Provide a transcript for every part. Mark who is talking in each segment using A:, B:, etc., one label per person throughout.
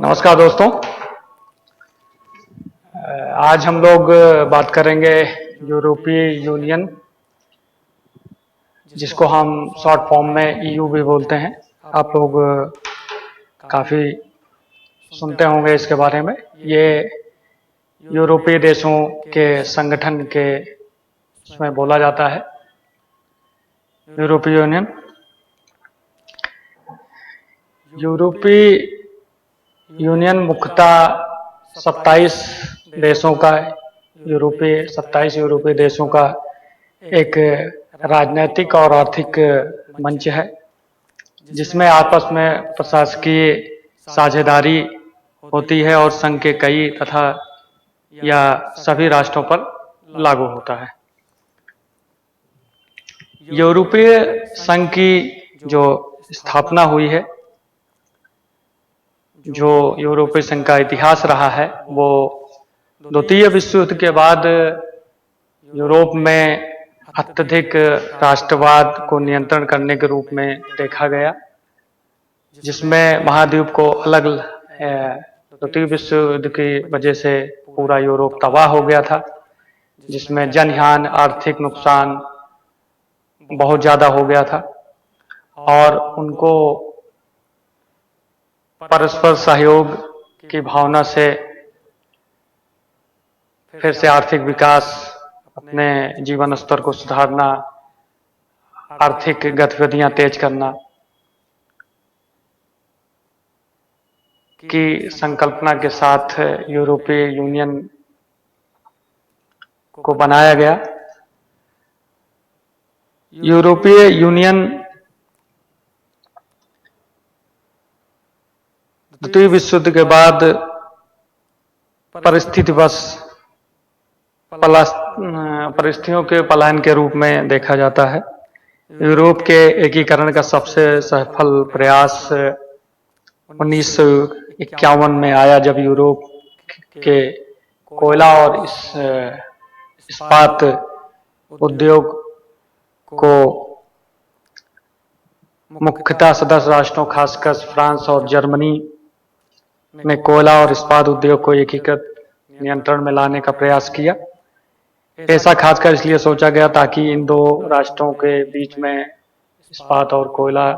A: नमस्कार दोस्तों। आज हम लोग बात करेंगे यूरोपीय यूनियन, जिसको हम शॉर्ट फॉर्म में ईयू भी बोलते हैं। आप लोग काफ़ी सुनते होंगे इसके बारे में। ये यूरोपीय देशों के संगठन के उसमें बोला जाता है यूरोपीय यूनियन। यूरोपीय यूनियन मुख्यतः 27 देशों का 27 यूरोपीय देशों का एक राजनीतिक और आर्थिक मंच है, जिसमें आपस में प्रशासकीय साझेदारी होती है और संघ के कई तथा या सभी राष्ट्रों पर लागू होता है। यूरोपीय संघ की जो स्थापना हुई है, जो यूरोपीय संघ का इतिहास रहा है, वो द्वितीय विश्व युद्ध के बाद यूरोप में अत्यधिक राष्ट्रवाद को नियंत्रण करने के रूप में देखा गया, जिसमें महाद्वीप को अलग द्वितीय विश्व युद्ध की वजह से पूरा यूरोप तबाह हो गया था, जिसमें जनहानि, आर्थिक नुकसान बहुत ज़्यादा हो गया था और उनको परस्पर सहयोग की भावना से फिर से आर्थिक विकास, अपने जीवन स्तर को सुधारना, आर्थिक गतिविधियां तेज करना की संकल्पना के साथ यूरोपीय यूनियन को बनाया गया। यूरोपीय यूनियन द्वितीय विश्व युद्ध के बाद परिस्थितियों के पलायन के रूप में देखा जाता है। यूरोप के एकीकरण का सबसे सफल प्रयास 1951 में आया, जब यूरोप के कोयला और इस्पात उद्योग को मुख्यतः सदस्य राष्ट्रों, खासकर फ्रांस और जर्मनी ने कोयला और इस्पात उद्योग को एकीकृत नियंत्रण में लाने का प्रयास किया। ऐसा खासकर इसलिए सोचा गया ताकि इन दो राष्ट्रों के बीच में इस्पात और कोयला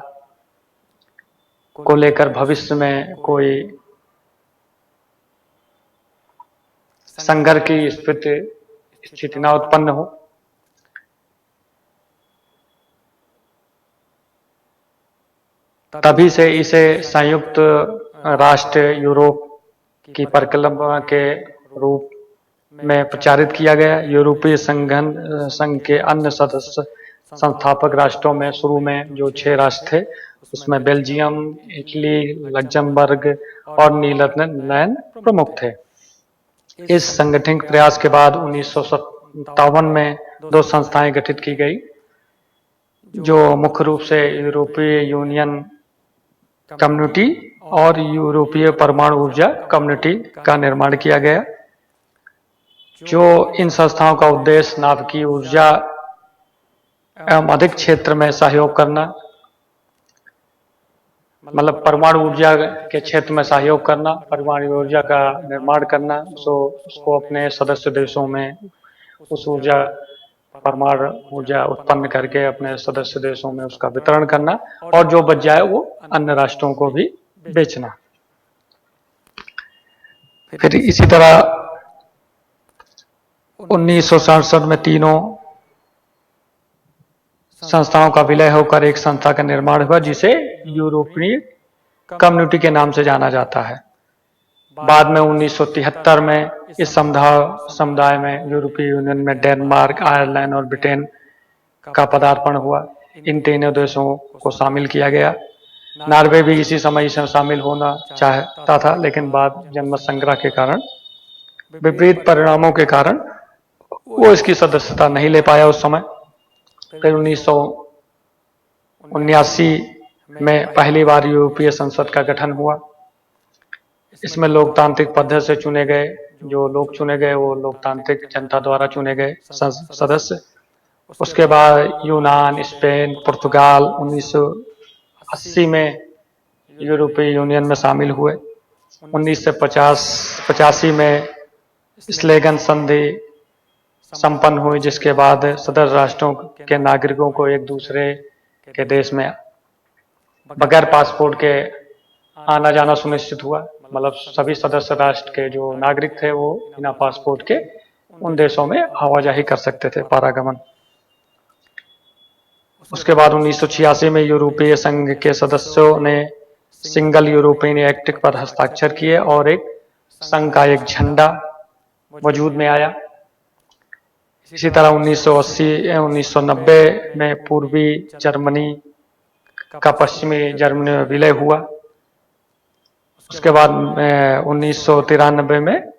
A: को लेकर भविष्य में कोई संघर्ष की स्थिति न उत्पन्न हो। तभी से इसे संयुक्त राष्ट्र यूरोप की परिकल्पना के रूप में प्रचारित किया गया। यूरोपीय संघ के अन्य सदस्य संस्थापक राष्ट्रों में शुरू में जो 6 राष्ट्र थे, उसमें बेल्जियम, इटली, लग्जमबर्ग और नीदरलैंड प्रमुख थे। इस संगठन के प्रयास के बाद 1957 में 2 संस्थाएं गठित की गई, जो मुख्य रूप से यूरोपीय यूनियन कम्युनिटी और यूरोपीय परमाणु ऊर्जा कम्युनिटी का निर्माण किया गया। जो इन संस्थाओं का उद्देश्य नाभिकीय ऊर्जा एवं अधिक क्षेत्र में सहयोग करना, मतलब परमाणु ऊर्जा के क्षेत्र में सहयोग करना, परमाणु ऊर्जा का निर्माण करना, उसको अपने सदस्य देशों में उस परमाणु ऊर्जा उत्पन्न करके अपने सदस्य देशों में उसका वितरण करना और जो बच जाए वो अन्य राष्ट्रों को भी बेचना। फिर इसी तरह 1967 में तीनों संस्थाओं का विलय होकर एक संस्था का निर्माण हुआ, जिसे यूरोपीय कम्युनिटी के नाम से जाना जाता है। बाद में 1973 में इस समुदाय में यूरोपीय यूनियन में डेनमार्क, आयरलैंड और ब्रिटेन का पदार्पण हुआ। इन तीनों देशों को शामिल किया गया। नॉर्वे भी इसी समय इसमें शामिल होना चाहता था, लेकिन बाद जनमत संग्रह के कारण, विपरीत परिणामों के कारण वो इसकी सदस्यता नहीं ले पाया उस समय। फिर 1979 में पहली बार यूरोपीय संसद का गठन हुआ। इसमें लोकतांत्रिक पद्धति से चुने गए, जो लोग चुने गए वो लोकतांत्रिक जनता द्वारा चुने गए सदस्य। उसके बाद यूनान, स्पेन, पुर्तगाल 1980 में यूरोपीय यूनियन में शामिल हुए। 1985 में स्लेगन संधि संपन्न हुई, जिसके बाद सदस्य राष्ट्रों के नागरिकों को एक दूसरे के देश में बगैर पासपोर्ट के आना जाना सुनिश्चित हुआ। मतलब सभी सदस्य राष्ट्र के जो नागरिक थे वो बिना पासपोर्ट के उन देशों में आवाजाही कर सकते थे, पारागमन। उसके बाद 1986 में यूरोपीय संघ के सदस्यों ने सिंगल यूरोपियन एक्ट पर हस्ताक्षर किए और एक संघ का एक झंडा वजूद में आया। इसी तरह 1990 में पूर्वी जर्मनी का पश्चिमी जर्मनी में विलय हुआ। उसके बाद 1993 में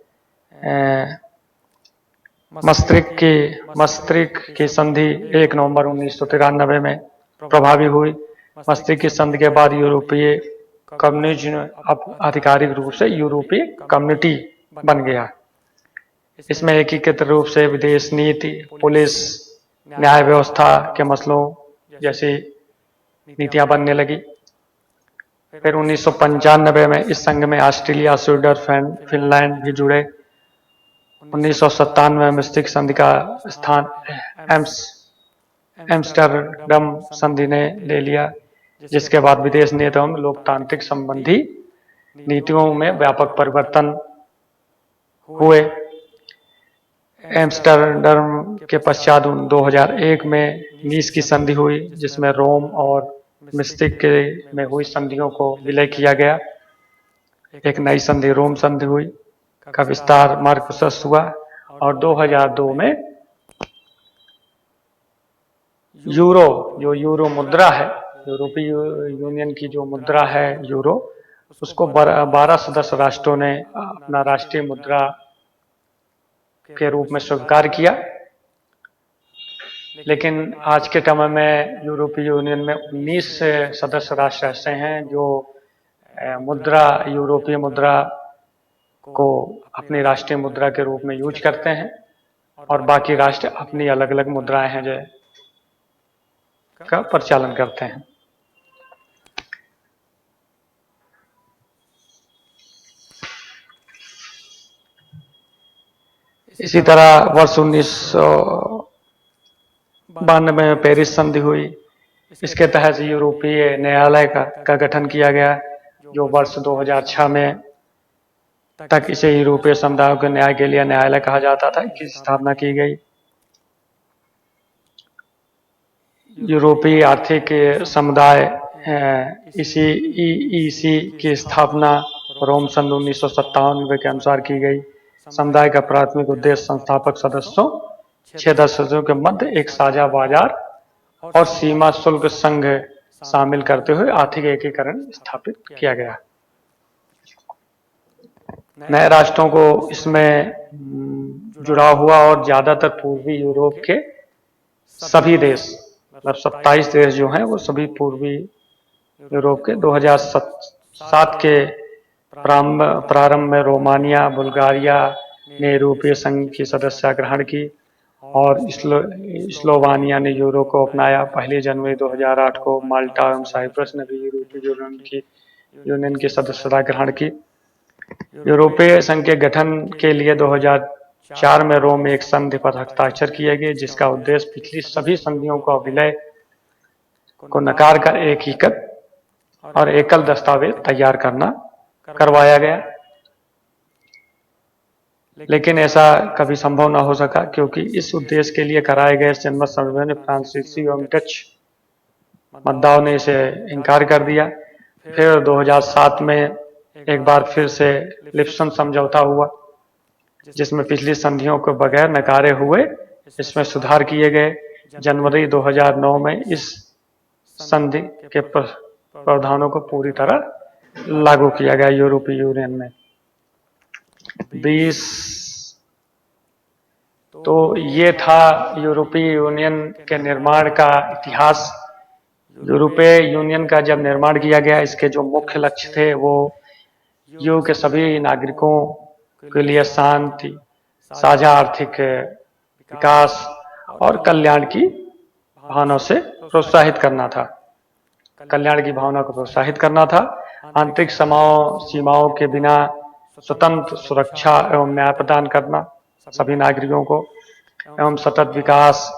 A: मस्त्रिक की संधि 1 नवंबर 1993 में प्रभावी हुई। मस्त्रिक की संधि के बाद यूरोपीय कम्युनिज्म अब आधिकारिक रूप से यूरोपीय कम्युनिटी बन गया। इसमें एकीकृत रूप से विदेश नीति, पुलिस, न्याय व्यवस्था के मसलों जैसी नीतियां बनने लगी। फिर 1995 में इस संघ में ऑस्ट्रेलिया, स्वीडन, फिनलैंड भी जुड़े। 1997 में मस्त्रिक संधि का स्थान एम्स्टर्डम संधि ने ले लिया, जिसके बाद विदेश नीति एवं लोकतांत्रिक संबंधी नीतियों में व्यापक परिवर्तन हुए। एम्स्टर्डम के पश्चात 2001 में नीस की संधि हुई, जिसमें रोम और मस्त्रिक में हुई संधियों को विलय किया गया। एक नई संधि रोम संधि हुई का विस्तार मार्क्सस हुआ और 2002 में यूरो मुद्रा है, यूरोपीय यूनियन की जो मुद्रा है यूरो, उसको 12 सदस्य राष्ट्रों ने अपना राष्ट्रीय मुद्रा के रूप में स्वीकार किया। लेकिन आज के समय में यूरोपीय यूनियन में 19 सदस्य राष्ट्र ऐसे हैं जो यूरोपीय मुद्रा को अपनी राष्ट्रीय मुद्रा के रूप में यूज करते हैं और बाकी राष्ट्र अपनी अलग अलग मुद्राएं हैं जो का परिचालन करते हैं। इसी तरह वर्ष 1992 में पेरिस संधि हुई। इसके तहत यूरोपीय न्यायालय का गठन किया गया, जो वर्ष 2006 में तक इसे यूरोपीय समुदायों के न्याय के लिए न्यायालय कहा जाता था, इसकी स्थापना की गई। यूरोपीय आर्थिक समुदाय इसी ईईसी की स्थापना रोम सन 1997 के अनुसार की गई। समुदाय का प्राथमिक उद्देश्य संस्थापक सदस्यों 6 सदस्यों के मध्य एक साझा बाजार और सीमा शुल्क संघ शामिल करते हुए आर्थिक एकीकरण स्थापित किया गया। नए राष्ट्रों को इसमें जुड़ा हुआ और ज्यादातर पूर्वी यूरोप के सभी देश, मतलब 27 देश जो हैं वो सभी पूर्वी यूरोप के 2007 के प्रारंभ में रोमानिया, बुल्गारिया ने यूरोपीय संघ की सदस्यता ग्रहण की और स्लोवानिया ने यूरो को अपनाया। 1 जनवरी 2008 को माल्टा एवं साइप्रस ने भी यूरोपीय यूनियन की सदस्यता ग्रहण की। यूरोपीय संघ के गठन के लिए 2004 में रोम में एक संधि पर हस्ताक्षर किए गए, जिसका उद्देश्य पिछली सभी संधियों का विलय को नकार कर एकीकृत और एकल दस्तावेज तैयार करवाया गया। लेकिन ऐसा कभी संभव न हो सका, क्योंकि इस उद्देश्य के लिए कराए गए जनमत संशोधन में फ्रांसीसी एवं डच मतदाताओं ने इसे इनकार कर दिया। फिर 2007 में एक बार फिर से लिप्सन समझौता हुआ, जिसमें पिछली संधियों को बगैर नकारे हुए इसमें सुधार किए गए। जनवरी 2009 में इस संधि के प्रावधानों को पूरी तरह लागू किया गया यूरोपीय यूनियन में। 20 तो ये था यूरोपीय यूनियन के निर्माण का इतिहास। यूरोपीय यूनियन का जब निर्माण किया गया, इसके जो मुख्य लक्ष्य थे वो यूरोप के सभी नागरिकों के लिए शांति, साझा आर्थिक विकास और कल्याण की भावना से प्रोत्साहित करना था। कल्याण की भावना को प्रोत्साहित करना था। आंतरिक सीमाओं के बिना स्वतंत्र सुरक्षा एवं न्याय प्रदान करना सभी नागरिकों को, एवं सतत विकास,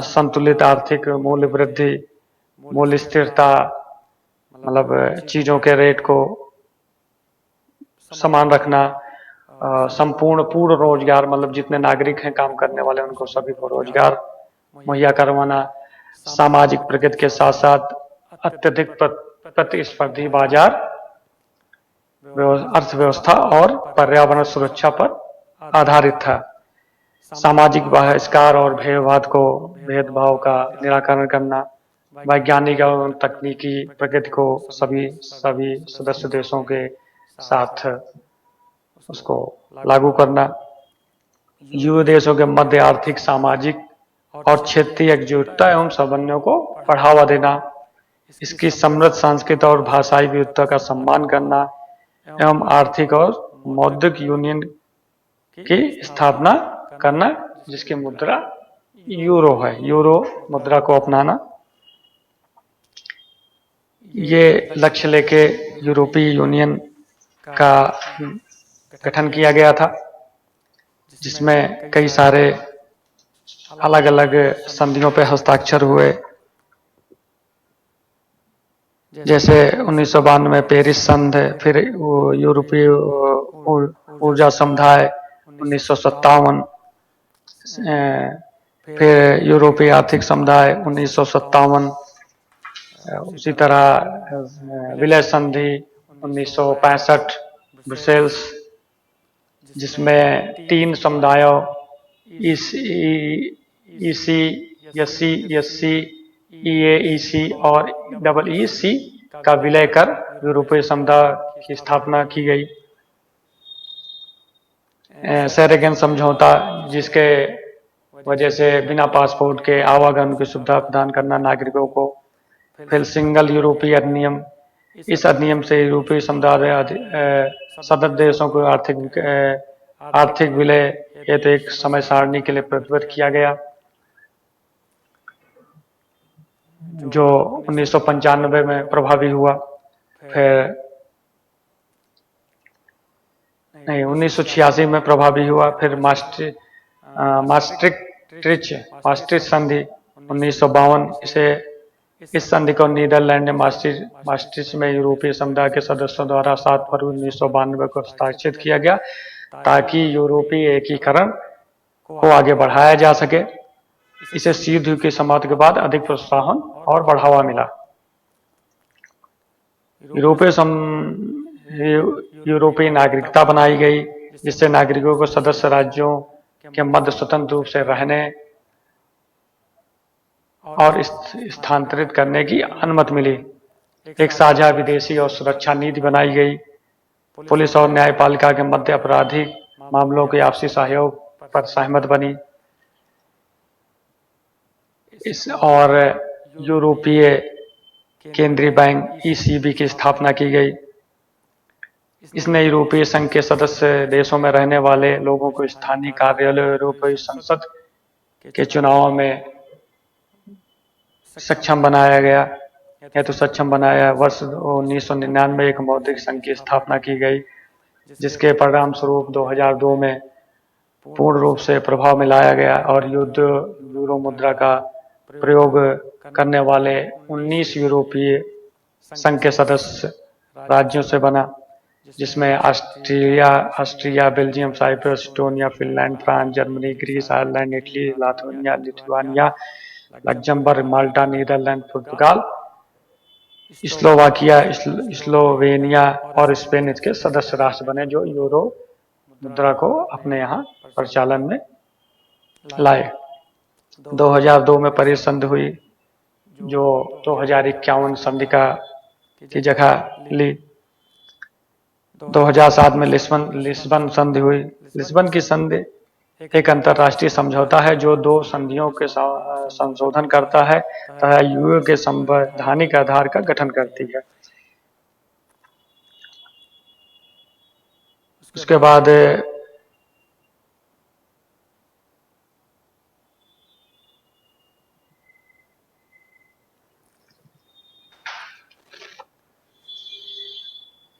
A: संतुलित आर्थिक मूल्य वृद्धि, मूल्य स्थिरता, मतलब चीजों के रेट को समान रखना, संपूर्ण पूर्ण रोजगार, मतलब जितने नागरिक हैं काम करने वाले उनको सभी को रोजगार मुहैया करवाना, सामाजिक प्रगति के साथ साथ अत्यधिक प्रतिस्पर्धी बाजार अर्थव्यवस्था और पर्यावरण सुरक्षा पर आधारित था। सामाजिक बहिष्कार और भेदभाव का निराकरण करना, वैज्ञानिक और तकनीकी प्रगति को सभी सदस्य देशों के साथ उसको लागू करना, यूरो देशों के मध्य आर्थिक, सामाजिक और क्षेत्रीय एकजुटता एवं समन्वय को बढ़ावा देना, इसकी समृद्ध संस्कृति और भाषाई विविधता का सम्मान करना, एवं आर्थिक और मौद्रिक यूनियन की स्थापना करना, जिसकी मुद्रा यूरो है, यूरो मुद्रा को अपनाना। ये लक्ष्य लेके यूरोपीय यूनियन का गठन किया गया था, जिसमें कई सारे अलग अलग संधियों पर हस्ताक्षर हुए, जैसे 1992 में पेरिस संध, फिर यूरोपीय ऊर्जा समुदाय 1957, फिर यूरोपीय आर्थिक समुदाय 1957, उसी तरह विलय संधि 1965 ब्रुसेल्स, जिसमें 3 समुदायों ईसी, एससी, ईएईसी और EEC का विलय कर यूरोपीय समुदाय की स्थापना की गई। शेरेगन समझौता, जिसके वजह से बिना पासपोर्ट के आवागमन की सुविधा प्रदान करना नागरिकों को। फिर सिंगल यूरोपीय अधिनियम, इस अधिनियम से यूरोपीय समुदाय सदस्य देशों को आर्थिक विलय हेतु एक समय सारणी के लिए प्रतिबद्ध किया गया, जो 1995 में प्रभावी हुआ। फिर 1986 में प्रभावी हुआ। फिर मास्ट्रिक्ट संधि 1952, इस संधि को नीदरलैंड ने मास्ट्रिक्ट में यूरोपीय समुदाय के सदस्यों द्वारा 7 फरवरी 1992 को हस्ताक्षरित किया गया, ताकि यूरोपीय एकीकरण को आगे बढ़ाया जा सके। इसे शीत युद्ध की समाप्ति के बाद अधिक प्रोत्साहन और बढ़ावा मिला। यूरोपीय नागरिकता बनाई गई, जिससे नागरिकों को सदस्य राज्यों के मध्य स्वतंत्र रूप से रहने और स्थानांतरित करने की अनुमति मिली। एक साझा विदेशी और सुरक्षा नीति बनाई गई। पुलिस और न्यायपालिका के मध्य आपराधिक मामलों के आपसी सहयोग पर सहमत बनी। और यूरोपीय केंद्रीय बैंक ECB की स्थापना की गई। इसने यूरोपीय संघ के सदस्य देशों में रहने वाले लोगों को स्थानीय कार्यालय, यूरोपीय संसद के चुनावों में सक्षम बनाया। वर्ष 1999 में एक मौद्रिक संघ की स्थापना की गई, जिसके परिणाम स्वरूप 2002 में पूर्ण रूप से प्रभाव में लाया गया और यूरो मुद्रा का प्रयोग करने वाले 19 यूरोपीय संघ के सदस्य राज्यों से बना, जिसमें Austria, Belgium, Cyprus, Estonia, Finland, France, Germany, Greece, Ireland, Italy, Lithuania, Luxembourg, Malta, Netherlands, पुर्तगाल, स्लोवेनिया और स्पेन इसके सदस्य राष्ट्र बने, जो यूरो मुद्रा को अपने यहाँ प्रचलन में लाए। 2002 में पेरिस संधि हुई, जो 2051 संधि की जगह ली। 2007 में लिस्बन संधि हुई। लिस्बन की संधि एक अंतर्राष्ट्रीय समझौता है जो 2 संधियों के संशोधन करता है तथा यूरो के संवैधानिक आधार का गठन करती है। उसके बाद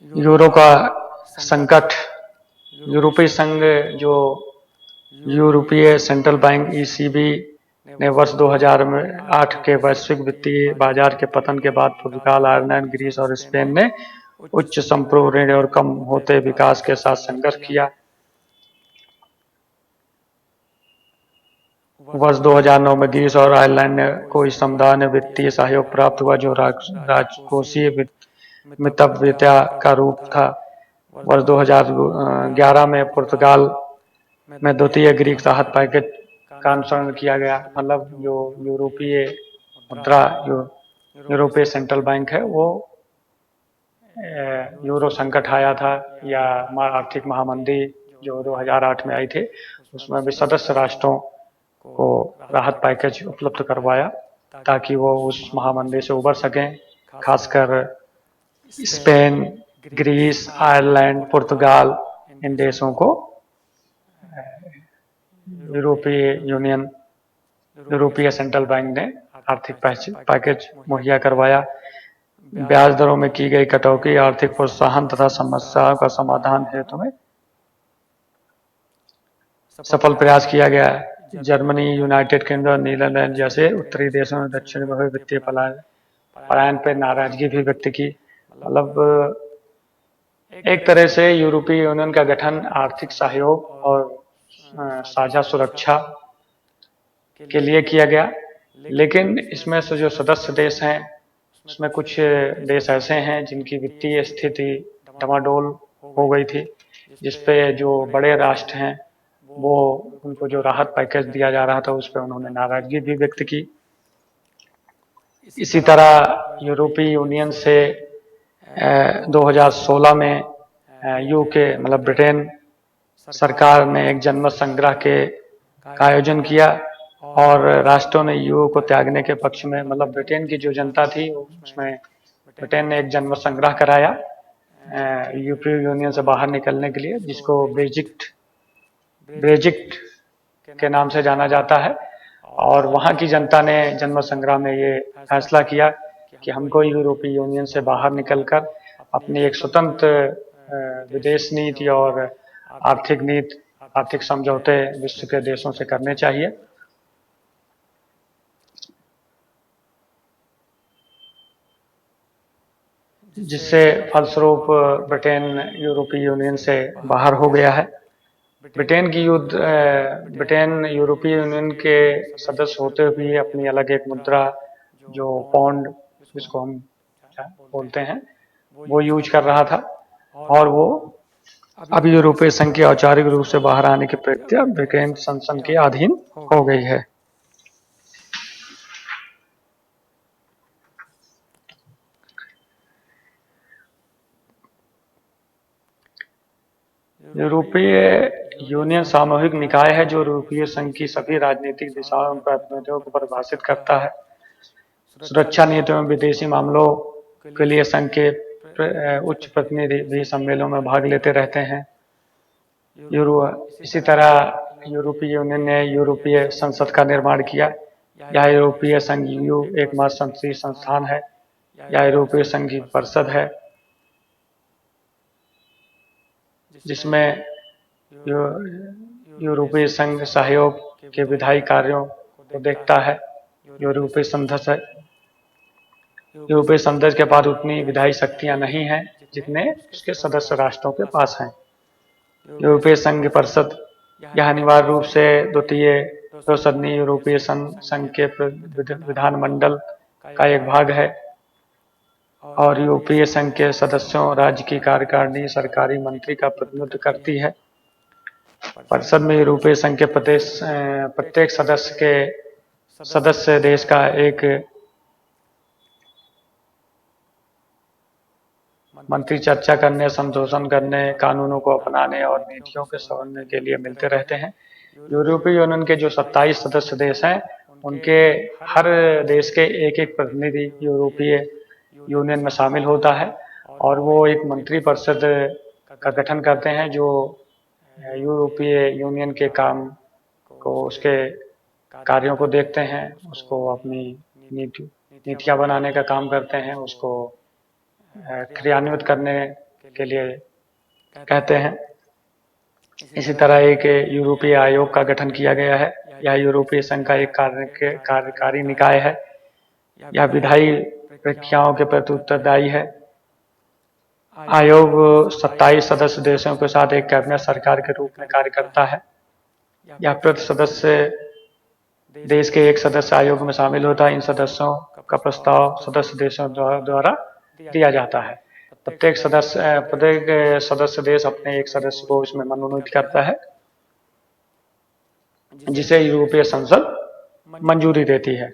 A: यूरो का संकट, यूरोपीय संघ जो यूरोपीय सेंट्रल बैंक ईसीबी ने वर्ष 2008 के वैश्विक वित्तीय बाजार के पतन के बाद पुर्तगाल, आयरलैंड, ग्रीस और स्पेन ने उच्च संप्रभु ऋण और कम होते विकास के साथ संघर्ष किया। वर्ष 2009 में ग्रीस और आयरलैंड को इस समुदाय ने वित्तीय सहयोग प्राप्त हुआ जो राजकोषीय मितव्ययता का रूप था। वर्ष 2011 में पुर्तगाल में द्वितीय ग्रीक राहत पैकेज का अनुसरण किया गया। मतलब जो यूरोपीय मुद्रा यूरोपीय सेंट्रल बैंक है वो यूरो संकट आया था या आर्थिक महामंदी जो 2008 में आई थी, उसमें भी सदस्य राष्ट्रों को राहत पैकेज उपलब्ध करवाया ताकि वो उस महामंदी से उबर सकें। खासकर स्पेन, ग्रीस, आयरलैंड, पुर्तगाल इन देशों को यूरोपीय सेंट्रल बैंक ने आर्थिक पैकेज मुहैया करवाया। ब्याज दरों में की गई कटौती, आर्थिक प्रोत्साहन तथा समस्याओं का समाधान हेतु में सफल प्रयास किया गया है। जर्मनी, यूनाइटेड किंगडम, नीदरलैंड जैसे उत्तरी देशों में दक्षिण में हुए वित्तीय पलायन पर नाराजगी भी व्यक्त की। मतलब एक तरह से यूरोपीय यूनियन का गठन आर्थिक सहयोग और साझा सुरक्षा के लिए किया गया, लेकिन इसमें से जो सदस्य देश हैं उसमें कुछ देश ऐसे हैं जिनकी वित्तीय स्थिति डमाडोल हो गई थी, जिसपे जो बड़े राष्ट्र हैं वो उनको जो राहत पैकेज दिया जा रहा था उस पर उन्होंने नाराजगी भी व्यक्त की। इसी तरह यूरोपीय यूनियन से 2016 में यूके मतलब ब्रिटेन सरकार ने एक जनमत संग्रह का आयोजन किया और राष्ट्रों ने यूरो को त्यागने के पक्ष में, मतलब ब्रिटेन की जो जनता थी उसमें ब्रिटेन ने एक जनमत संग्रह कराया यूरोपीय यूनियन से बाहर निकलने के लिए, जिसको ब्रेजिट के नाम से जाना जाता है। और वहाँ की जनता ने जनमत संग्रह में ये फैसला किया कि हमको यूरोपीय यूनियन से बाहर निकलकर अपनी एक स्वतंत्र विदेश नीति और आर्थिक समझौते विश्व के देशों से करने चाहिए। जिससे फलस्वरूप ब्रिटेन यूरोपीय यूनियन से बाहर हो गया है। ब्रिटेन यूरोपीय यूनियन के सदस्य होते हुए अपनी अलग एक मुद्रा जो पौंड जिसको हम बोलते हैं वो यूज कर रहा था और वो अब यूरोपीय संघ के औपचारिक रूप से बाहर आने की प्रक्रिया ब्रिटेन संसद के अधीन हो गई है। यूरोपीय यूनियन सामूहिक निकाय है जो यूरोपीय संघ की सभी राजनीतिक दिशाओं और प्राथमिकताओं को परिभाषित करता है। सुरक्षा नीतियों में विदेशी मामलों के लिए संघ के उच्च प्रतिनिधि भी सम्मेलनों में भाग लेते रहते हैं। इसी तरह यूरोपीय यूनियन ने यूरोपीय संसद का निर्माण किया। यह यूरोपीय संघ एकमात्र संसदीय संस्थान है। यह यूरोपीय संघ की परिषद है जिसमें यूरोपीय संघ सहयोग के विधायी कार्यों को देखता है। यूरोपीय संसद के पास उतनी विधायी शक्तियां नहीं हैं जितने उसके सदस्य राष्ट्रों के पास हैं। यूरोपीय संघ परिषद यह अनिवार्य रूप से दो सदनी यूरोपीय संघ के विधानमंडल का एक भाग है और यूरोपीय संघ के सदस्यों राज्य की कार्यकारिणी सरकारी मंत्री का प्रतिनिधित्व करती है। परिषद में यूरोपीय संघ के प्रत्येक सदस्य देश का एक मंत्री चर्चा करने, संशोधन करने, कानूनों को अपनाने और नीतियों के समन्वय के लिए मिलते रहते हैं। यूरोपीय यूनियन के जो 27 सदस्य देश हैं उनके हर देश के एक प्रतिनिधि यूरोपीय यूनियन में शामिल होता है और वो एक मंत्री परिषद का गठन करते हैं जो यूरोपीय यूनियन के काम को, उसके कार्यों को देखते हैं, उसको अपनी नीतियां बनाने का काम करते हैं, उसको क्रियान्वित करने के लिए कहते हैं। इसी तरह एक यूरोपीय आयोग का गठन किया गया है। यह यूरोपीय संघ का एक कार्यकारी निकाय है। यह विधायी प्रक्रियाओं के प्रति उत्तरदायी है। आयोग 27 सदस्य देशों के साथ एक कैबिनेट सरकार के रूप में कार्य करता है। यह प्रति सदस्य देश के एक सदस्य आयोग में शामिल होता है। इन सदस्यों का प्रस्ताव सदस्य देशों द्वारा दिया जाता है। प्रत्येक सदस्य देश अपने एक सदस्य को इसमें मनोनीत करता है, जिसे यूरोपीय संसद मंजूरी देती है।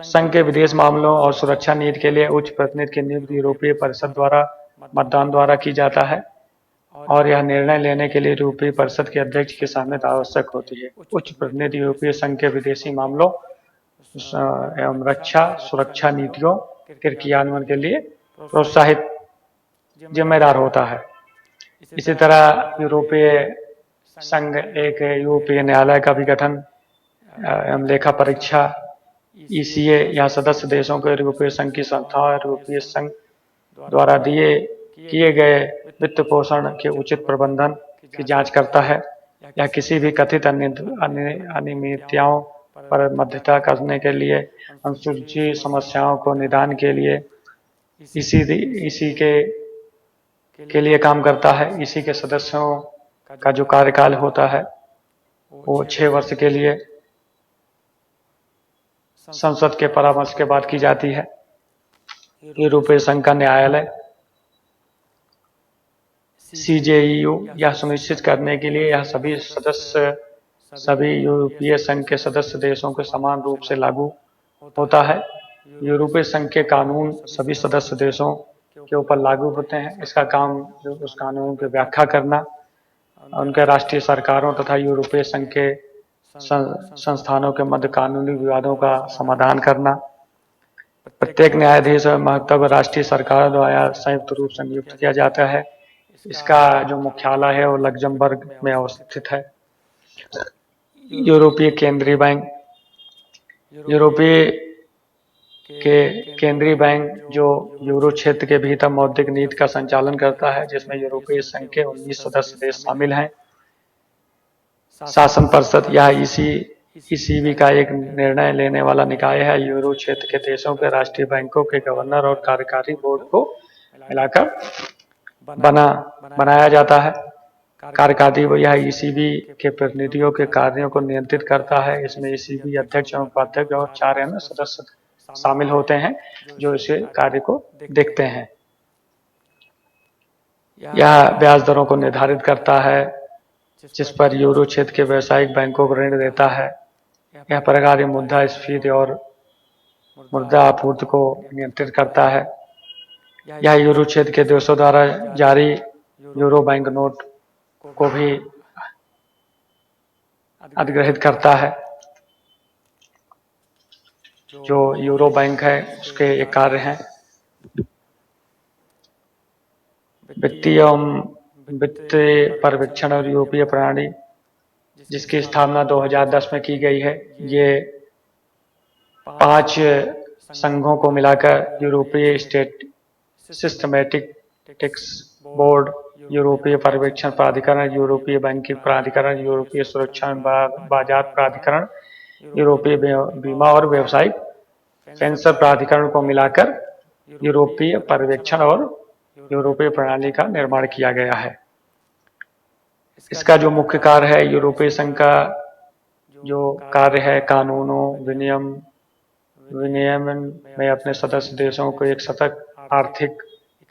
A: संघ के विदेश मामलों और सुरक्षा नीति के लिए उच्च प्रतिनिधि की नियुक्ति यूरोपीय परिषद द्वारा मतदान द्वारा की जाता है और यह निर्णय लेने के लिए यूरोपीय परिषद के अध्यक्ष की सहमति आवश्यक होती है। उच्च प्रतिनिधि यूरोपीय संघ के विदेशी मामलों एवं रक्षा सुरक्षा नीतियों के क्रियान्वयन के लिए प्रोत्साहित जिम्मेदार होता है। इसी तरह यूरोपीय संघ एक यूरोपीय न्यायालय का भी गठन एवं लेखा परीक्षा ECA या सदस्य देशों के यूरोपीय संघ की संस्थाओं यूरोपीय संघ द्वारा किए गए वित्त पोषण के उचित प्रबंधन की जांच करता है। यह किसी भी कथित अनियमितताओं पर मध्यस्थता करने के लिए अनुसूची समस्याओं को निदान के लिए इसी के लिए काम करता है। इसी के सदस्यों का जो कार्यकाल होता है वो 6 वर्ष के लिए संसद के परामर्श के बाद की जाती है। यूरोपीय संघ का न्यायालय CJEU यह सुनिश्चित करने के लिए यह सभी यूरोपीय संघ के सदस्य देशों के समान रूप से लागू होता है। यूरोपीय संघ के कानून सभी सदस्य देशों के ऊपर लागू होते हैं। इसका काम उस कानून की व्याख्या करना, उनके राष्ट्रीय सरकारों तथा यूरोपीय संघ के संस्थानों के मध्य कानूनी विवादों का समाधान करना। प्रत्येक न्यायाधीश और महत्व राष्ट्रीय सरकार द्वारा संयुक्त रूप से नियुक्त किया जाता है। इसका जो मुख्यालय है वो लग्जमबर्ग में अवस्थित है। यूरोपीय केंद्रीय बैंक यूरोपीय के केंद्रीय बैंक जो यूरो क्षेत्र के भीतर मौद्रिक नीति का संचालन करता है, जिसमें यूरोपीय संघ के 19 सदस्य देश शामिल हैं। शासन परिषद यह ECB का एक निर्णय लेने वाला निकाय है। यूरो क्षेत्र के देशों के राष्ट्रीय बैंकों के गवर्नर और कार्यकारी बोर्ड को मिलाकर बनाया जाता है। कार्यकारी यह ECB के प्रतिनिधियों के कार्यों को नियंत्रित करता है। इसमें ECB अध्यक्ष एवं उपाध्यक्ष और 4 अन्य सदस्य शामिल होते हैं जो इसे कार्य को देखते हैं। यह ब्याज दरों को निर्धारित करता है जिस पर यूरो क्षेत्र के व्यावसायिक बैंकों को ऋण देता है। यह प्रकार मुद्रास्फीति और मुद्रा आपूर्ति को नियंत्रित करता है। यह यूरो क्षेत्र के देशों द्वारा जारी यूरो बैंक नोट को भी अधिग्रहित करता है। जो यूरो बैंक है उसके ये कार्य हैं। वित्तीय पर्यवेक्षण और यूरोपीय प्रणाली जिसकी स्थापना 2010 में की गई है। ये 5 संघों को मिलाकर यूरोपीय स्टेट सिस्टमैटिक्स बोर्ड, यूरोपीय पर्यवेक्षण प्राधिकरण, यूरोपीय बैंकिंग प्राधिकरण, यूरोपीय सुरक्षा बाजार प्राधिकरण, यूरोपीय बीमा और व्यावसायिक पेंशन प्राधिकरण को मिलाकर यूरोपीय पर्यवेक्षण और यूरोपीय प्रणाली का निर्माण किया गया है। इसका जो मुख्य कार्य है, यूरोपीय संघ का जो कार्य है कानूनों विनियमन में अपने सदस्य देशों को एक सतत आर्थिक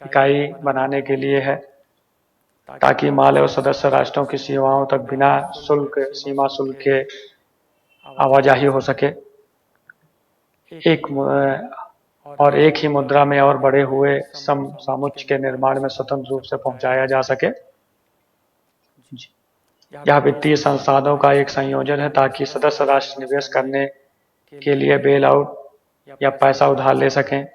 A: इकाई बनाने के लिए है, ताकि माल और सदस्य राष्ट्रों की सीमाओं तक बिना सीमा शुल्क के आवाजाही हो सके। एक ही मुद्रा में और बढ़े हुए समुच्चय के निर्माण में स्वतंत्र रूप से पहुंचाया जा सके। यह वित्तीय संसाधनों का एक संयोजन है ताकि सदस्य राष्ट्र निवेश करने के लिए बेल आउट या पैसा उधार ले सकें।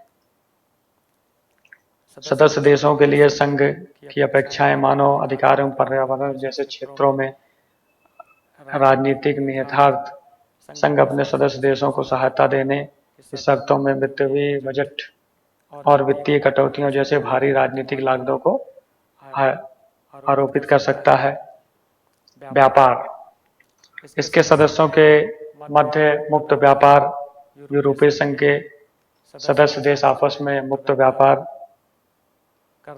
A: सदस्य देशों के लिए संघ की अपेक्षाएं मानव अधिकार एवं पर्यावरण जैसे क्षेत्रों में राजनीतिक निहितार्थ। संघ अपने सदस्य देशों को सहायता देने की शर्तों में वित्तीय बजट और वित्तीय कटौतियों जैसे भारी राजनीतिक लागतों को आरोपित कर सकता है। व्यापार, इसके सदस्यों के मध्य मुक्त व्यापार, यूरोपीय संघ के सदस्य देश आपस में मुक्त व्यापार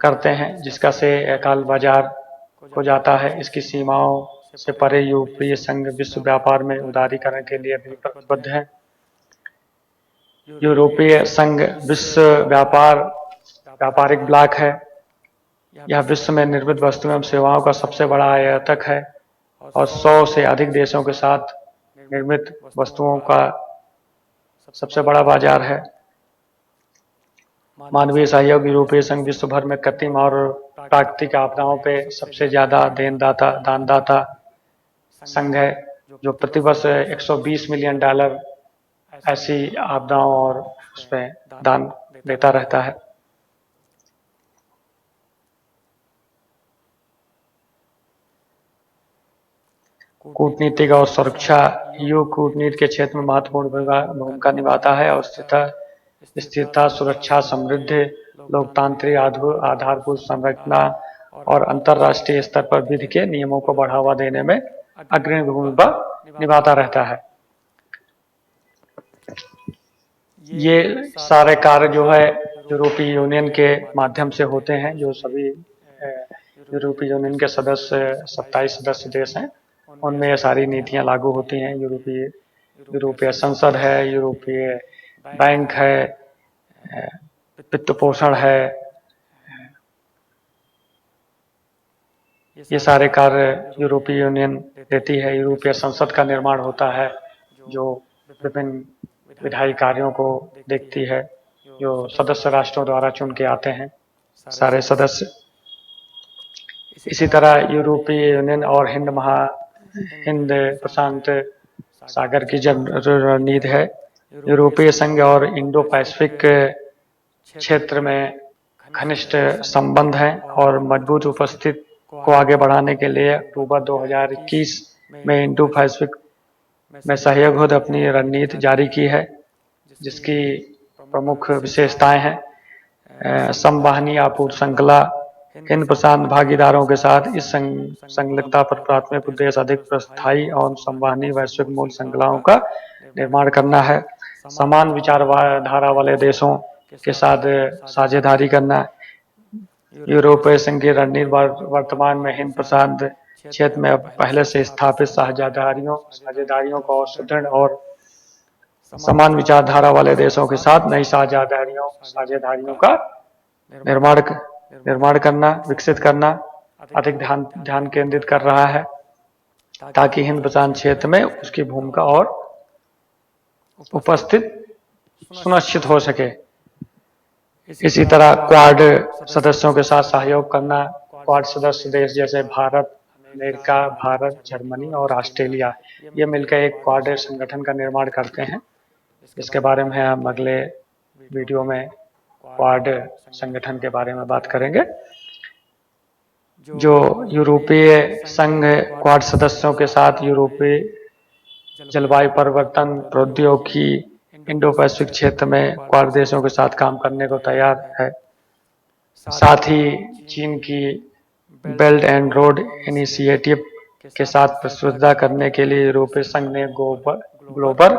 A: करते हैं, जिसका से काल बाजार को जाता है। इसकी सीमाओं से परे यूरोपीय संघ विश्व व्यापार में उदारीकरण के लिए भी प्रतिबद्ध है। यूरोपीय संघ विश्व व्यापारिक ब्लॉक है। यह विश्व में निर्मित वस्तुओं एवं सेवाओं का सबसे बड़ा आयातक है और 100 से अधिक देशों के साथ निर्मित वस्तुओं का सबसे बड़ा बाजार है। मानवीय सहयोग, यूरोपीय संघ विश्व भर में कृत्रिम और प्राकृतिक आपदाओं पे सबसे ज्यादा दानदाता संघ है, जो प्रतिवर्ष $120 मिलियन ऐसी आपदाओं और उसमें दान देता रहता है। कूटनीतिक और सुरक्षा, EU कूटनीति के क्षेत्र में महत्वपूर्ण भूमिका निभाता है और स्थिरता, सुरक्षा, समृद्धि, लोकतांत्रिक आधारभूत संरचना और अंतर्राष्ट्रीय स्तर पर विधि के नियमों को बढ़ावा देने में अग्रणी भूमिका निभाता रहता है। ये सारे कार्य जो है यूरोपीय यूनियन के माध्यम से होते हैं, जो सभी यूरोपीय यूनियन के 27 सदस्य देश हैं, उनमें ये सारी नीतियां लागू होती हैं। यूरोपीय संसद है, यूरोपीय बैंक है, वित्त पोषण है, ये सारे कार्य यूरोपीय यूनियन देती है। यूरोपीय संसद का निर्माण होता है, जो विभिन्न विधायी कार्यों को देखती है, जो सदस्य राष्ट्रों द्वारा चुन के आते हैं सारे सदस्य। इसी तरह यूरोपीय यूनियन और हिंद प्रशांत सागर की जो रणनीति है, यूरोपीय संघ और इंडो पैसिफिक क्षेत्र में घनिष्ठ संबंध हैं और मजबूत उपस्थिति को आगे बढ़ाने के लिए अक्टूबर 2021 में इंडो पैसिफिक में सहयोग अपनी रणनीति जारी की है, जिसकी प्रमुख विशेषताएं हैं संवहनी आपूर्ति श्रृंखला, हिंद प्रशांत भागीदारों के साथ इस संलग्नता पर प्राथमिक उद्देश्य अधिक स्थायी और संवहनी वैश्विक मूल्य श्रृंखलाओं का निर्माण करना है। समान विचारधारा वाले देशों के साथ साझेदारी करना। यूरोपीय संघ की रणनीति वर्तमान में हिंद प्रशांत क्षेत्र में पहले से स्थापित साझेदारियों को सुदृढ़ और समान विचारधारा वाले देशों के साथ नई साझेदारियों का निर्माण करना, विकसित करना अधिक ध्यान केंद्रित कर रहा है, ताकि हिंद प्रशांत क्षेत्र में उसकी भूमिका और उपस्थित सुनिश्चित हो सके। इसी तरह क्वाड सदस्यों के साथ सहयोग करना। क्वाड सदस्य देश जैसे भारत, अमेरिका, जर्मनी और ऑस्ट्रेलिया, ये मिलकर एक क्वाड संगठन का निर्माण करते हैं। इसके बारे में हम अगले वीडियो में क्वाड संगठन के बारे में बात करेंगे। जो यूरोपीय संघ क्वाड सदस्यों के साथ यूरोपीय जलवायु परिवर्तन, प्रौद्योगिकी, इंडो पैसिफिक क्षेत्र में क्वाड देशों के साथ काम करने को तैयार है। साथ ही चीन की बेल्ट एंड रोड इनिशिएटिव के साथ प्रतिस्पर्धा करने के लिए यूरोपीय संघ ने ग्लोबल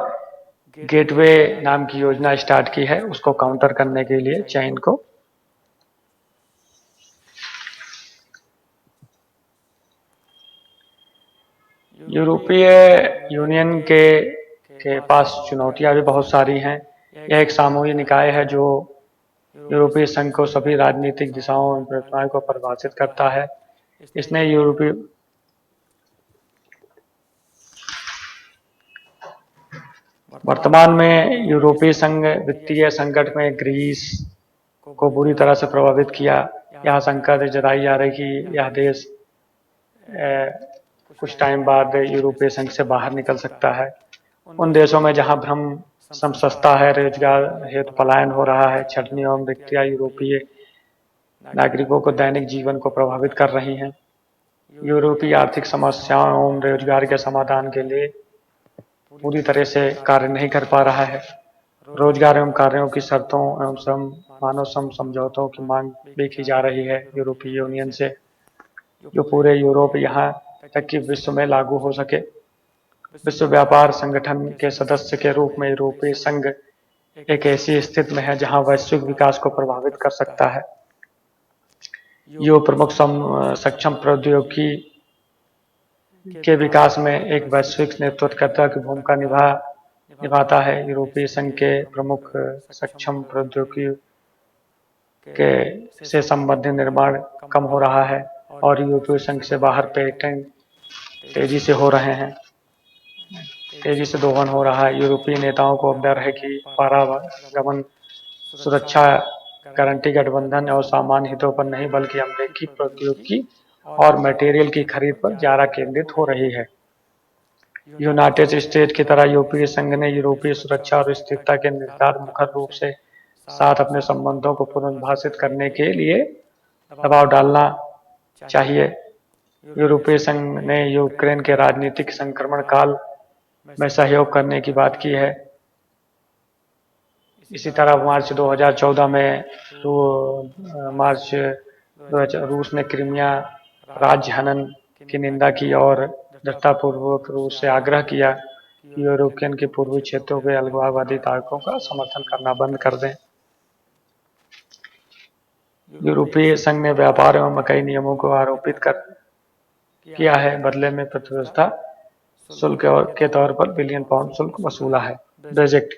A: गेटवे नाम की योजना स्टार्ट की है, उसको काउंटर करने के लिए चीन को। यूरोपीय यूनियन के पास चुनौतियां भी बहुत सारी हैं। यह एक सामूहिक निकाय है जो यूरोपीय संघ को सभी राजनीतिक दिशाओं और प्रक्रियाओं को परिभाषित करता है। इसने वर्तमान में यूरोपीय संघ वित्तीय संकट में ग्रीस को बुरी तरह से प्रभावित किया। यह संकट जताई जा रही कि यह देश कुछ टाइम बाद यूरोपीय संघ से बाहर निकल सकता है। उन देशों में जहां भ्रम सस्ता है, रोजगार हेतु पलायन हो रहा है, छटनी एवं रिक्तियां यूरोपीय नागरिकों को दैनिक जीवन को प्रभावित कर रही हैं। यूरोपीय आर्थिक समस्याओं एवं रोजगार के समाधान के लिए पूरी तरह से कार्य नहीं कर पा रहा है। रोजगार एवं कार्यों की शर्तों एवं मानव समझौतों की मांग भी की जा रही है यूरोपीय यूनियन से, जो पूरे यूरोप यहाँ तक कि विश्व में लागू हो सके। विश्व व्यापार संगठन के सदस्य के रूप में यूरोपीय संघ एक ऐसी स्थिति में है जहां वैश्विक विकास को प्रभावित कर सकता है। ये प्रमुख सक्षम प्रौद्योगिकी के विकास में एक वैश्विक नेतृत्वकर्ता की भूमिका निभाता है। यूरोपीय संघ के प्रमुख सक्षम प्रौद्योगिकी के से संबंधित निर्माण कम हो रहा है और यूरोपीय संघ से बाहर पेटेंट तेजी से दोहन हो रहा है। यूरोपीय नेताओं को अब डर है कि पारागमन सुरक्षा गारंटी गठबंधन और सामान्य हितों पर नहीं बल्कि अमेरिकी प्रौद्योगिकी और मटेरियल की खरीद पर ज्यादा केंद्रित हो रही है। यूनाइटेड स्टेट्स की तरह यूरोपीय संघ ने यूरोपीय सुरक्षा और स्थिरता के निर्धारित मुखर रूप से साथ अपने संबंधों को पुनर्परिभाषित करने के लिए दबाव डालना चाहिए। यूरोपीय संघ ने यूक्रेन के राजनीतिक संक्रमण काल में सहयोग करने की बात की है। इसी तरह मार्च 2014 में रूस ने क्रीमिया राज्य हनन की निंदा की और दृढ़तापूर्वक रूस से आग्रह किया कि यूक्रेन के पूर्वी क्षेत्रों के अलगाववादी ताकतों का समर्थन करना बंद कर दें। यूरोपीय संघ ने व्यापार एवं कई नियमों को आरोपित किया है, बदले में प्रतिस्पर्धा शुल्क के तौर पर बिलियन पाउंड शुल्क वसूला है। ब्रेक्जिट।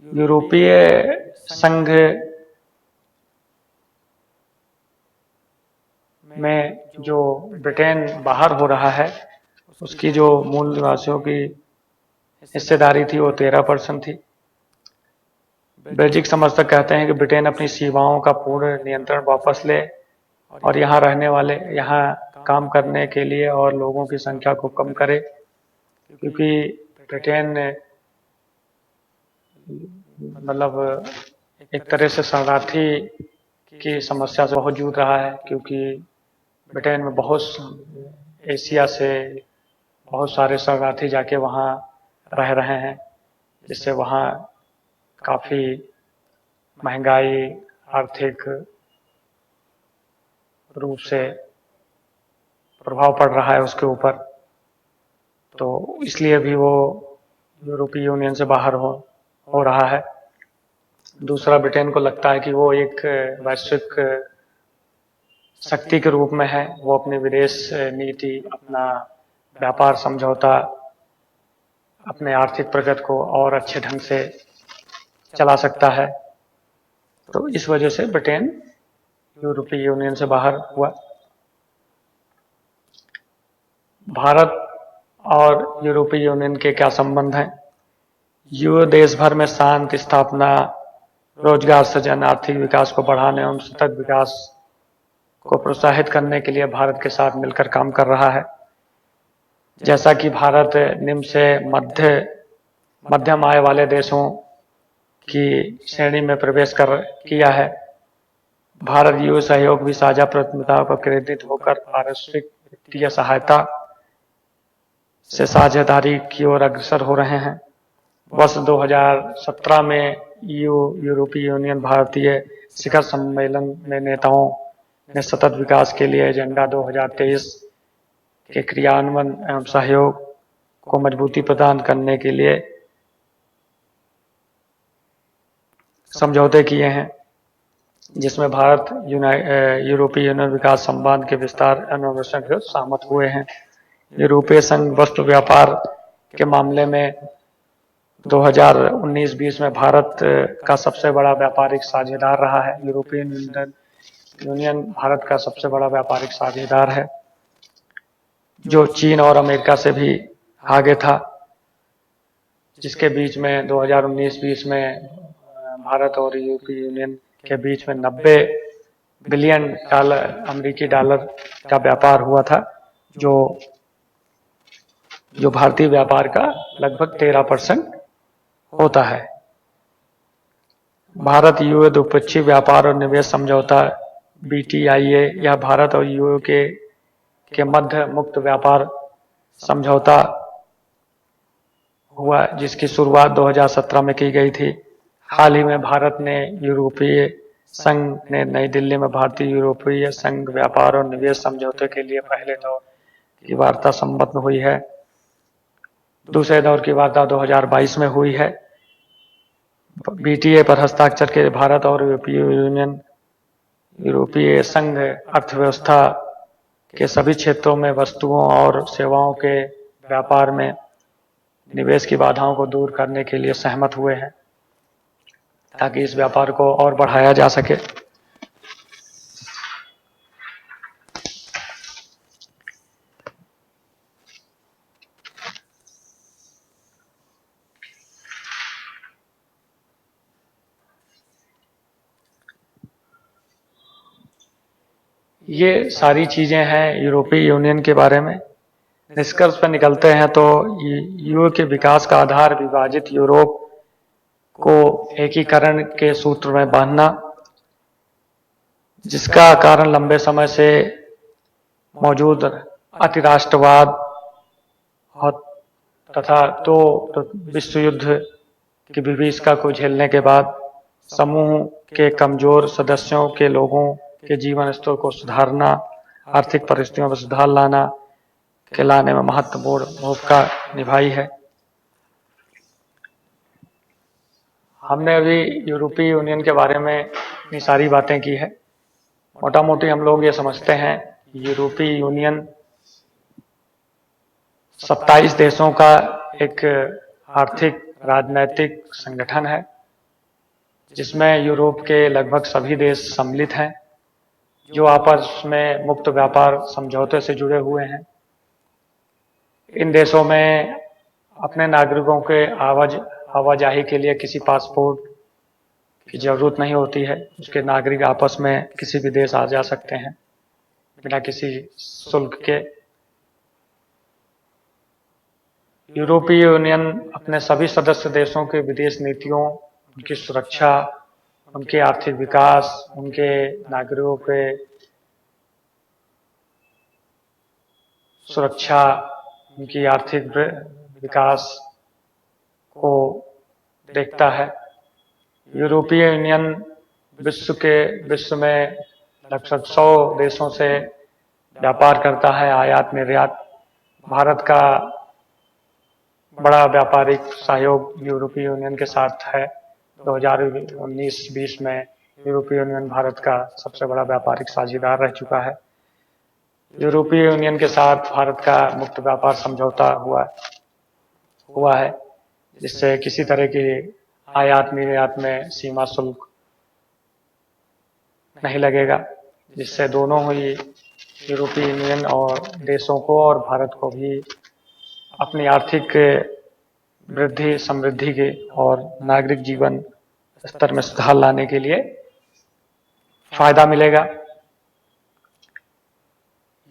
A: यूरोपीय संघ में जो ब्रिटेन बाहर हो रहा है, उसकी जो मूल निवासियों की हिस्सेदारी थी वो 13% थी। ब्रेक्जिट समर्थक कहते हैं कि ब्रिटेन अपनी सीमाओं का पूर्ण नियंत्रण वापस ले और यहाँ रहने वाले, यहाँ काम करने के लिए और लोगों की संख्या को कम करे, क्योंकि ब्रिटेन मतलब एक तरह से शरणार्थी की समस्या से बहुत जूझ रहा है, क्योंकि ब्रिटेन में एशिया से बहुत सारे शरणार्थी जाके वहाँ रह रहे हैं, जिससे वहाँ काफ़ी महंगाई, आर्थिक रूप से प्रभाव पड़ रहा है उसके ऊपर। तो इसलिए भी वो यूरोपीय यूनियन से बाहर हो रहा है। दूसरा, ब्रिटेन को लगता है कि वो एक वैश्विक शक्ति के रूप में है। वो अपनी विदेश नीति, अपना व्यापार समझौता, अपने आर्थिक प्रगति को और अच्छे ढंग से चला सकता है। तो इस वजह से ब्रिटेन यूरोपीय यूनियन से बाहर हुआ। भारत और यूरोपीय यूनियन के क्या संबंध हैं? यूरो देश भर में शांति स्थापना, रोजगार सृजन, आर्थिक विकास को बढ़ाने एवं सतत विकास को प्रोत्साहित करने के लिए भारत के साथ मिलकर काम कर रहा है। जैसा कि भारत निम्न से मध्यम आय वाले देशों की श्रेणी में प्रवेश किया है। भारत यूरो सहयोग भी साझा प्राथमिकताओं पर केंद्रित होकर पारस्परिक वित्तीय सहायता से साझेदारी की ओर अग्रसर हो रहे हैं। वर्ष 2017 में यूरोपीय यूनियन भारतीय शिखर सम्मेलन में नेताओं ने सतत विकास के लिए एजेंडा 2023 के क्रियान्वयन एवं सहयोग को मजबूती प्रदान करने के लिए समझौते किए हैं, जिसमें भारत यूरोपीय यूनियन विकास संबंध के विस्तार अन्वेषण के सहमत हुए हैं। यूरोपीय संघ वस्तु व्यापार के मामले में 2019-20 में भारत का सबसे बड़ा व्यापारिक साझेदार रहा है। यूरोपीय यूनियन भारत का सबसे बड़ा व्यापारिक साझेदार है, जो चीन और अमेरिका से भी आगे था, जिसके बीच में 2019-20 में भारत और यूरोपीय यूनियन के बीच में 90 बिलियन अमेरिकी डॉलर का व्यापार हुआ था, जो भारतीय व्यापार का लगभग 13% होता है। भारत यूरो द्विपक्षीय व्यापार और निवेश समझौता BTIA या भारत और यूरो के मध्य मुक्त व्यापार समझौता हुआ, जिसकी शुरुआत 2017 में की गई थी। हाल ही में भारत ने यूरोपीय संघ ने नई दिल्ली में भारतीय यूरोपीय संघ व्यापार और निवेश समझौते के लिए पहले दौर की वार्ता संपन्न हुई है। दूसरे दौर की वार्ता 2022 में हुई है। बीटीए पर हस्ताक्षर के भारत और यूरोपीय संघ अर्थव्यवस्था के सभी क्षेत्रों में वस्तुओं और सेवाओं के व्यापार में निवेश की बाधाओं को दूर करने के लिए सहमत हुए हैं, ताकि इस व्यापार को और बढ़ाया जा सके। ये सारी चीजें हैं यूरोपीय यूनियन के बारे में। निष्कर्ष पर निकलते हैं तो यूरो के विकास का आधार विभाजित यूरोप को एकीकरण के सूत्र में बांधना, जिसका कारण लंबे समय से मौजूद अतिराष्ट्रवाद तथा दो विश्व युद्ध की विभीषिका को झेलने के बाद समूह के कमजोर सदस्यों के लोगों के जीवन स्तर को सुधारना, आर्थिक परिस्थितियों में सुधार लाने में महत्वपूर्ण भूमिका निभाई है। हमने अभी यूरोपीय यूनियन के बारे में इतनी सारी बातें की है। मोटा मोटी हम लोग ये समझते हैं यूरोपीय यूनियन 27 देशों का एक आर्थिक राजनैतिक संगठन है, जिसमें यूरोप के लगभग सभी देश सम्मिलित हैं, जो आपस में मुक्त व्यापार समझौते से जुड़े हुए हैं। इन देशों में अपने नागरिकों के आवाजाही के लिए किसी पासपोर्ट की जरूरत नहीं होती है। उसके नागरिक आपस में किसी भी देश आ जा सकते हैं बिना किसी शुल्क के। यूरोपीय यूनियन अपने सभी सदस्य देशों के विदेश नीतियों, उनकी सुरक्षा, उनके आर्थिक विकास, उनके नागरिकों के सुरक्षा, उनकी आर्थिक विकास को देखता है। यूरोपीय यूनियन विश्व में लगभग 100 देशों से व्यापार करता है, आयात निर्यात। भारत का बड़ा व्यापारिक सहयोग यूरोपीय यूनियन के साथ है। 2019-20 में यूरोपीय यूनियन भारत का सबसे बड़ा व्यापारिक साझेदार रह चुका है। यूरोपीय यूनियन के साथ भारत का मुक्त व्यापार समझौता हुआ है, जिससे किसी तरह की आयात निर्यात में सीमा शुल्क नहीं लगेगा, जिससे दोनों ही यूरोपीय यूनियन और देशों को और भारत को भी अपनी आर्थिक वृद्धि, समृद्धि के और नागरिक जीवन स्तर में सुधार लाने के लिए फायदा मिलेगा।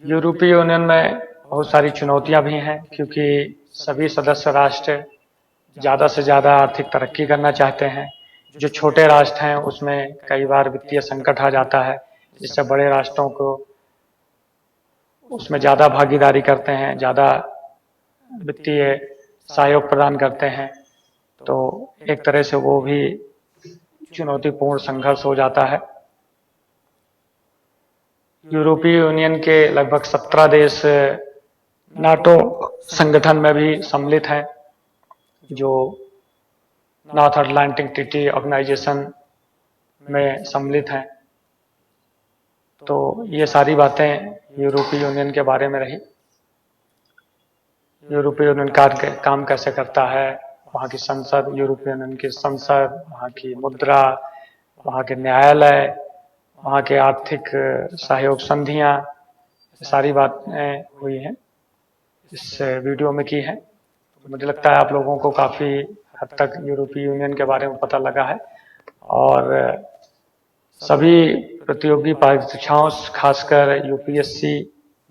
A: यूरोपीय यूनियन में बहुत सारी चुनौतियां भी हैं, क्योंकि सभी सदस्य राष्ट्र ज़्यादा से ज़्यादा आर्थिक तरक्की करना चाहते हैं। जो छोटे राष्ट्र हैं उसमें कई बार वित्तीय संकट आ जाता है, जिससे बड़े राष्ट्रों को उसमें ज़्यादा भागीदारी करते हैं, ज़्यादा वित्तीय सहयोग प्रदान करते हैं, तो एक तरह से वो भी चुनौतीपूर्ण संघर्ष हो जाता है। यूरोपीय यूनियन के लगभग 17 देश नाटो संगठन में भी सम्मिलित हैं, जो नॉर्थ अटलांटिक ट्रीटी ऑर्गेनाइजेशन में सम्मिलित हैं। तो ये सारी बातें यूरोपीय यूनियन के बारे में रही। यूरोपीय यूनियन काम कैसे करता है, वहाँ की संसद, यूरोपीय यूनियन की संसद, वहाँ की मुद्रा, वहाँ के न्यायालय, वहाँ के आर्थिक सहयोग संधियाँ, सारी बातें हुई हैं, इस वीडियो में की है। तो मुझे लगता है आप लोगों को काफ़ी हद तक यूरोपीय यूनियन के बारे में पता लगा है, और सभी प्रतियोगी परीक्षाओं, खासकर यूपीएससी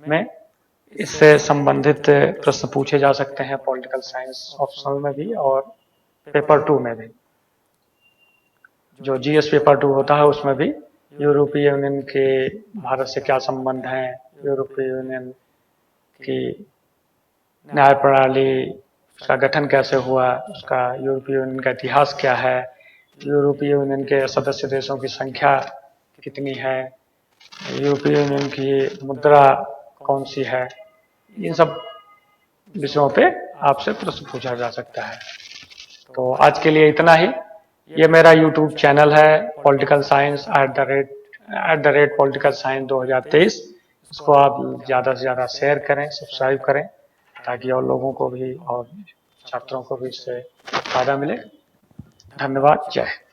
A: में इससे संबंधित प्रश्न पूछे जा सकते हैं, पॉलिटिकल साइंस ऑप्शनल में भी और पेपर 2 में भी। जो जीएस पेपर 2 होता है उसमें भी यूरोपीय यूनियन के भारत से क्या संबंध हैं, यूरोपीय यूनियन की न्याय प्रणाली, उसका गठन कैसे हुआ, उसका यूरोपीय यूनियन का इतिहास क्या है, यूरोपीय यूनियन के सदस्य देशों की संख्या कितनी है, यूरोपीय यूनियन की मुद्रा कौन सी है, इन सब विषयों पे आपसे प्रश्न पूछा जा सकता है। तो आज के लिए इतना ही। ये मेरा यूट्यूब चैनल है पॉलिटिकल साइंस @ पॉलिटिकल साइंस 2023। इसको आप ज़्यादा से ज़्यादा शेयर करें, सब्सक्राइब करें, ताकि और लोगों को भी और छात्रों को भी इससे फ़ायदा मिले। धन्यवाद। जय हिंद।